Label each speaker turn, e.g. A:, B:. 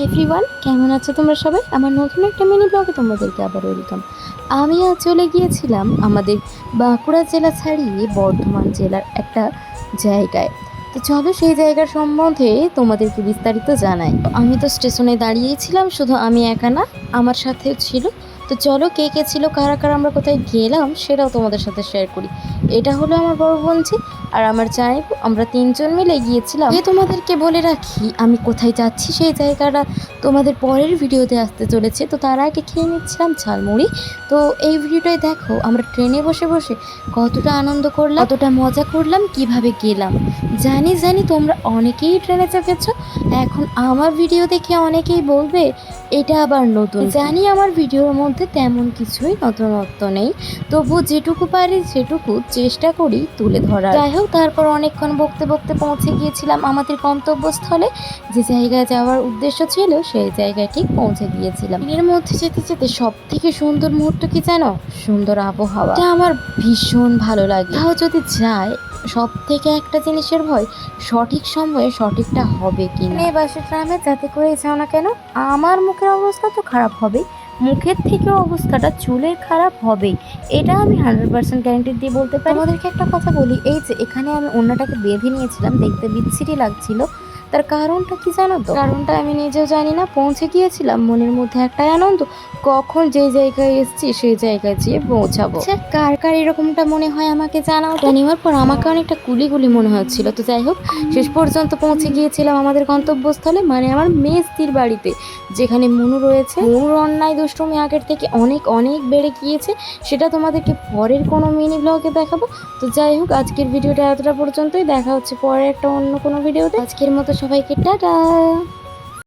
A: Everyone, কেমন আছো তোমরা সবাই? আমার নতুন একটা মিনি ব্লগে তোমাদেরকে আবার ওয়েলকাম। আমি আজ চলে গিয়েছিলাম আমাদের বাঁকুড়া জেলা ছাড়িয়ে বর্ধমান জেলার একটা জায়গায়। তো চলো সেই জায়গার সম্বন্ধে তোমাদেরকে বিস্তারিত জানাই। আমি তো স্টেশনে দাঁড়িয়েছিলাম, শুধু আমি একা না, আমার সাথেও ছিল। তো চলো কে কে ছিল, কারা কারা আমরা কোথায় গেলাম সেটাও তোমাদের সাথে শেয়ার করি। এটা হলো আমার বড় বোনজি আর আমার জামাইবু, আমরা তিনজন মিলে গিয়েছিলাম। তোমাদেরকে বলে রাখি আমি কোথায় যাচ্ছি সেই জায়গাটা তোমাদের পরের ভিডিওতে আসতে চলেছে। তো তার আগে খেয়ে নিচ্ছিলাম ঝালমুড়ি। তো এই ভিডিওটাই দেখো আমরা ট্রেনে বসে বসে কতটা আনন্দ করলাম, কতটা মজা করলাম, কিভাবে গেলাম। জানি তোমরা অনেকেই ট্রেনে চেপেছো। এখন আমার ভিডিও দেখে অনেকেই বলবে এটা আবার নতুন। জানি আমার ভিডিওর মধ্যে তেমন কিছুই নতুনত্ব নেই, তবু যেটুকু পারি সেটুকু চেষ্টা করি তুলে ধরার। যাই হোক, তারপর অনেকক্ষণ বকতে বকতে পৌঁছে গিয়েছিলাম আমাদের গন্তব্যস্থলে। যে জায়গায় যাওয়ার উদ্দেশ্য ছিল সেই জায়গায় ঠিক পৌঁছে গিয়েছিলাম। এর মধ্যে যেতে যেতে সব থেকে সুন্দর মুহূর্ত কি জানো? সুন্দর আবহাওয়া। এটা আমার ভীষণ ভালো লাগে। তাও যদি যায়, সব থেকে একটা জিনিসের ভয়, সঠিক সময়ে সঠিকটা হবে কিনা। বাসে ট্রামে যাতে করে যাও না কেন, আমার মুখের অবস্থা তো খারাপ হবেই, মুখের থেকেও অবস্থাটা চুলের খারাপ হবেই। এটা আমি 100% গ্যারান্টি দিয়ে বলতে পারি। আমাদেরকে একটা কথা বলি, এই যে এখানে আমি ওড়নাটাকে বেঁধে নিয়েছিলাম, দেখতে বিচ্ছিরি লাগছিল। তার কারণটা কি জানো তো? কারণটা আমি নিজেও জানি না। পৌঁছে গিয়েছিলাম, মনের মধ্যে একটাই আনন্দ, কখন যে জায়গায় এসেছি সেই জায়গায় যেয়ে পৌঁছাবো। কার কার এরকমটা মনে হয় আমাকে জানাও। নেওয়ার পর আমাকে অনেকটা কুলি মনে হচ্ছিল। তো যাই হোক, শেষ পর্যন্ত পৌঁছে গিয়েছিলাম আমাদের গন্তব্যস্থলে, মানে আমার মেজদির বাড়িতে, যেখানে মনু রয়েছে। মনুর অন্যায় দুষ্টুমি আগের থেকে অনেক অনেক বেড়ে গিয়েছে, সেটা তোমাদেরকে পরের কোনো মিনি ব্লগে দেখাবো। তো যাই হোক, আজকের ভিডিওটা এতটা পর্যন্তই। দেখা হচ্ছে পরে একটা অন্য কোনো ভিডিওতে। আজকের মতো সবাইকে টাটা।